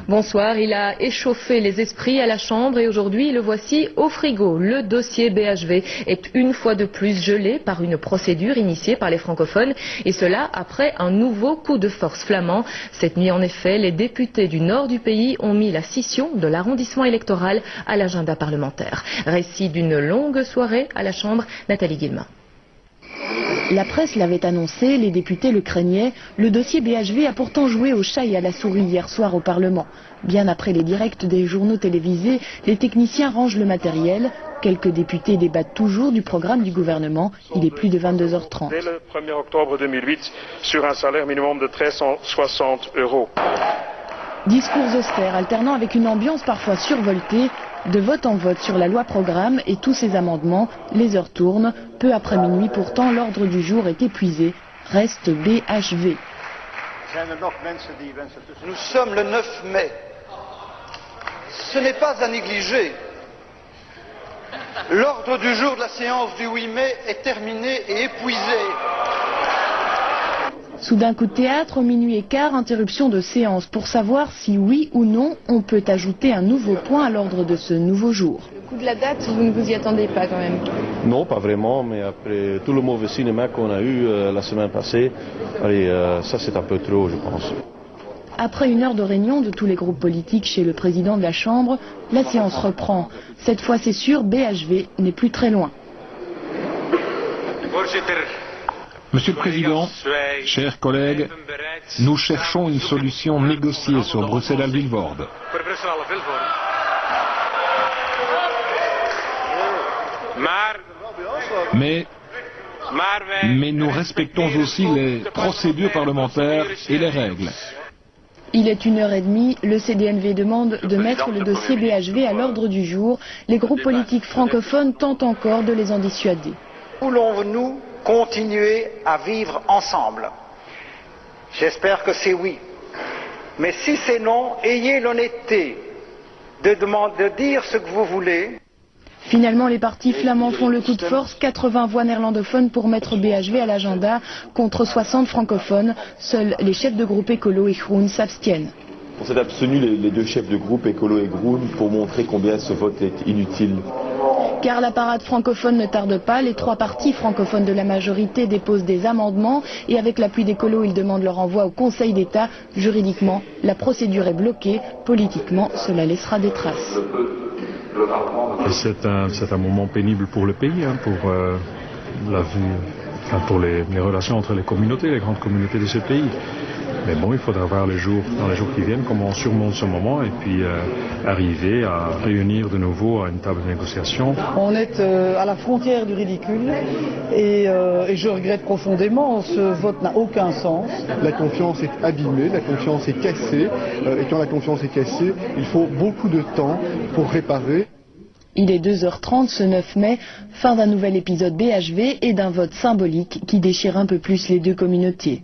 Bonsoir, il a échauffé les esprits à la Chambre et aujourd'hui le voici au frigo. Le dossier BHV est une fois de plus gelé par une procédure initiée par les francophones et cela après un nouveau coup de force flamand. Cette nuit en effet, les députés du nord du pays ont mis la scission de l'arrondissement électoral à l'agenda parlementaire. Récit d'une longue soirée à la Chambre, Nathalie Guillemin. La presse l'avait annoncé, les députés le craignaient. Le dossier BHV a pourtant joué au chat et à la souris hier soir au Parlement. Bien après les directs des journaux télévisés, les techniciens rangent le matériel. Quelques députés débattent toujours du programme du gouvernement. Il est plus de 22h30. Dès le 1er octobre 2008, sur un salaire minimum de 1360 €. Discours austères alternant avec une ambiance parfois survoltée. De vote en vote sur la loi programme et tous ses amendements, les heures tournent. Peu après minuit pourtant, l'ordre du jour est épuisé. Reste BHV. Nous sommes le 9 mai. Ce n'est pas à négliger. L'ordre du jour de la séance du 8 mai est terminé et épuisé. Soudain coup de théâtre, au minuit et quart, interruption de séance pour savoir si oui ou non on peut ajouter un nouveau point à l'ordre de ce nouveau jour. Le coup de la date, vous ne vous y attendez pas quand même? Non, pas vraiment, mais après tout le mauvais cinéma qu'on a eu la semaine passée, ça c'est un peu trop, je pense. Après une heure de réunion de tous les groupes politiques chez le président de la Chambre, la séance reprend. Cette fois c'est sûr, BHV n'est plus très loin. Monsieur le Président, chers collègues, nous cherchons une solution négociée sur Bruxelles-Vilvoorde. Mais nous respectons aussi les procédures parlementaires et les règles. Il est 1h30, le CDNV demande de mettre le dossier BHV à l'ordre du jour. Les groupes politiques francophones tentent encore de les en dissuader. Voulons-nous continuer à vivre ensemble? J'espère que c'est oui. Mais si c'est non, ayez l'honnêteté de dire ce que vous voulez. Finalement, les partis flamands font le coup de force, 80 voix néerlandophones pour mettre BHV à l'agenda contre 60 francophones. Seuls les chefs de groupe écolo et Groen s'abstiennent. On s'est abstenu les deux chefs de groupe, Écolo et Groen, pour montrer combien ce vote est inutile. Car la parade francophone ne tarde pas, les trois partis francophones de la majorité déposent des amendements et avec l'appui d'Écolo, ils demandent leur envoi au Conseil d'État. Juridiquement, la procédure est bloquée. Politiquement, cela laissera des traces. C'est un moment pénible pour le pays, pour la vie, pour les relations entre les communautés, les grandes communautés de ce pays. Mais bon, il faudra voir dans les jours qui viennent comment on surmonte ce moment et puis arriver à réunir de nouveau à une table de négociation. On est à la frontière du ridicule et je regrette profondément, ce vote n'a aucun sens. La confiance est abîmée, la confiance est cassée et quand la confiance est cassée, il faut beaucoup de temps pour réparer. Il est 2h30 ce 9 mai, fin d'un nouvel épisode BHV et d'un vote symbolique qui déchire un peu plus les deux communautés.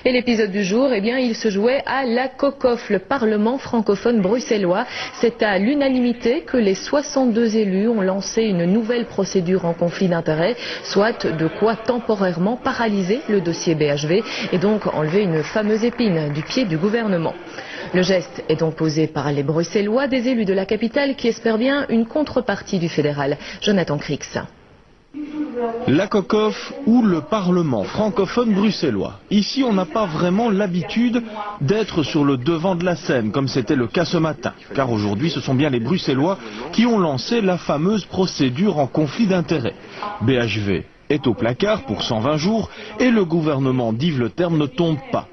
Et l'épisode du jour, eh bien, il se jouait à la COCOF, le Parlement francophone bruxellois. C'est à l'unanimité que les 62 élus ont lancé une nouvelle procédure en conflit d'intérêts, soit de quoi temporairement paralyser le dossier BHV et donc enlever une fameuse épine du pied du gouvernement. Le geste est donc posé par les Bruxellois, des élus de la capitale qui espèrent bien une contrepartie du fédéral. Jonathan Crix. La COCOF ou le Parlement francophone bruxellois. Ici, on n'a pas vraiment l'habitude d'être sur le devant de la scène, comme c'était le cas ce matin. Car aujourd'hui, ce sont bien les Bruxellois qui ont lancé la fameuse procédure en conflit d'intérêts. BHV est au placard pour 120 jours et le gouvernement d'Yves Le Terme ne tombe pas.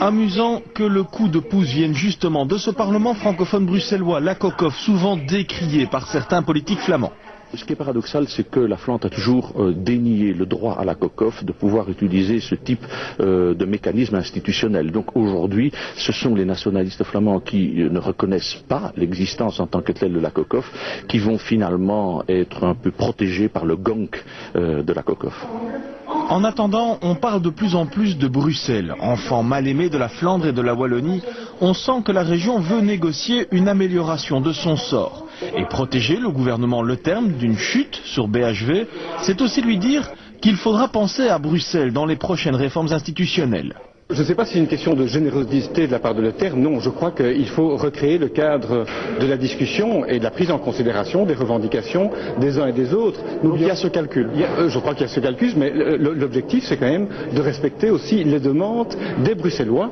Amusant que le coup de pouce vienne justement de ce Parlement francophone bruxellois, la COCOF, souvent décrié par certains politiques flamands. Ce qui est paradoxal, c'est que la Flandre a toujours dénié le droit à la COCOF de pouvoir utiliser ce type de mécanisme institutionnel. Donc aujourd'hui, ce sont les nationalistes flamands qui ne reconnaissent pas l'existence en tant que telle de la COCOF qui vont finalement être un peu protégés par le gang de la COCOF. En attendant, on parle de plus en plus de Bruxelles. Enfant mal aimé de la Flandre et de la Wallonie, on sent que la région veut négocier une amélioration de son sort. Et protéger le gouvernement Le Terme d'une chute sur BHV, c'est aussi lui dire qu'il faudra penser à Bruxelles dans les prochaines réformes institutionnelles. Je ne sais pas si c'est une question de générosité de la part de l'Europe. Non, je crois qu'il faut recréer le cadre de la discussion et de la prise en considération des revendications des uns et des autres. Donc il y a ce calcul. Je crois qu'il y a ce calcul, mais l'objectif c'est quand même de respecter aussi les demandes des Bruxellois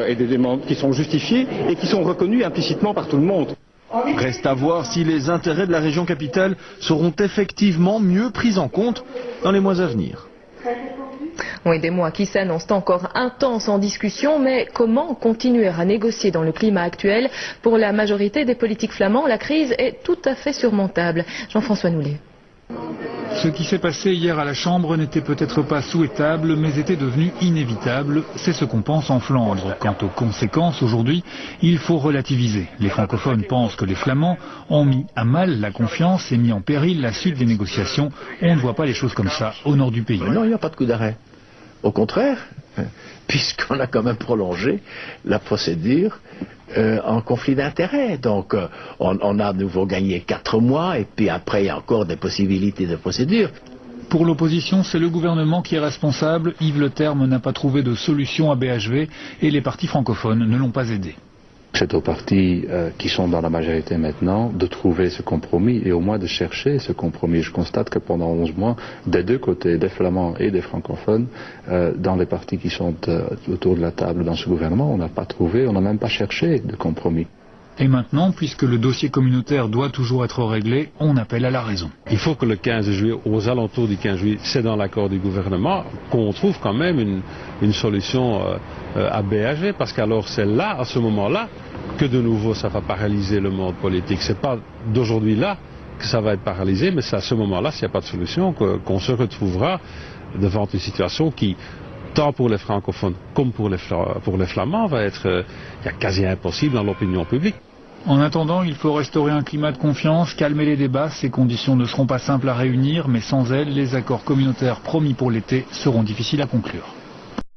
et des demandes qui sont justifiées et qui sont reconnues implicitement par tout le monde. Reste à voir si les intérêts de la région capitale seront effectivement mieux pris en compte dans les mois à venir. Oui, des mois qui s'annoncent encore intenses en discussion, mais comment continuer à négocier dans le climat actuel? Pour la majorité des politiques flamands, la crise est tout à fait surmontable. Jean-François Noulet. Ce qui s'est passé hier à la Chambre n'était peut-être pas souhaitable, mais était devenu inévitable. C'est ce qu'on pense en Flandre. Quant aux conséquences, aujourd'hui, il faut relativiser. Les francophones pensent que les Flamands ont mis à mal la confiance et mis en péril la suite des négociations. On ne voit pas les choses comme ça au nord du pays. Non, il n'y a pas de coup d'arrêt. Au contraire, puisqu'on a quand même prolongé la procédure en conflit d'intérêts. Donc on a de nouveau gagné 4 mois et puis après il y a encore des possibilités de procédure. Pour l'opposition, c'est le gouvernement qui est responsable. Yves Le Terme n'a pas trouvé de solution à BHV et les partis francophones ne l'ont pas aidé. C'est aux partis qui sont dans la majorité maintenant de trouver ce compromis et au moins de chercher ce compromis. Je constate que pendant 11 mois, des deux côtés, des flamands et des francophones, dans les partis qui sont autour de la table dans ce gouvernement, on n'a pas trouvé, on n'a même pas cherché de compromis. Et maintenant, puisque le dossier communautaire doit toujours être réglé, on appelle à la raison. Il faut que le 15 juillet, aux alentours du 15 juillet, c'est dans l'accord du gouvernement, qu'on trouve quand même une solution à BHV, parce qu'alors c'est là, à ce moment-là, que de nouveau ça va paralyser le monde politique. C'est pas d'aujourd'hui là que ça va être paralysé, mais c'est à ce moment-là, s'il n'y a pas de solution, qu'on se retrouvera devant une situation qui, tant pour les francophones comme pour les flamands, va être quasi impossible dans l'opinion publique. En attendant, il faut restaurer un climat de confiance, calmer les débats. Ces conditions ne seront pas simples à réunir, mais sans elles, les accords communautaires promis pour l'été seront difficiles à conclure.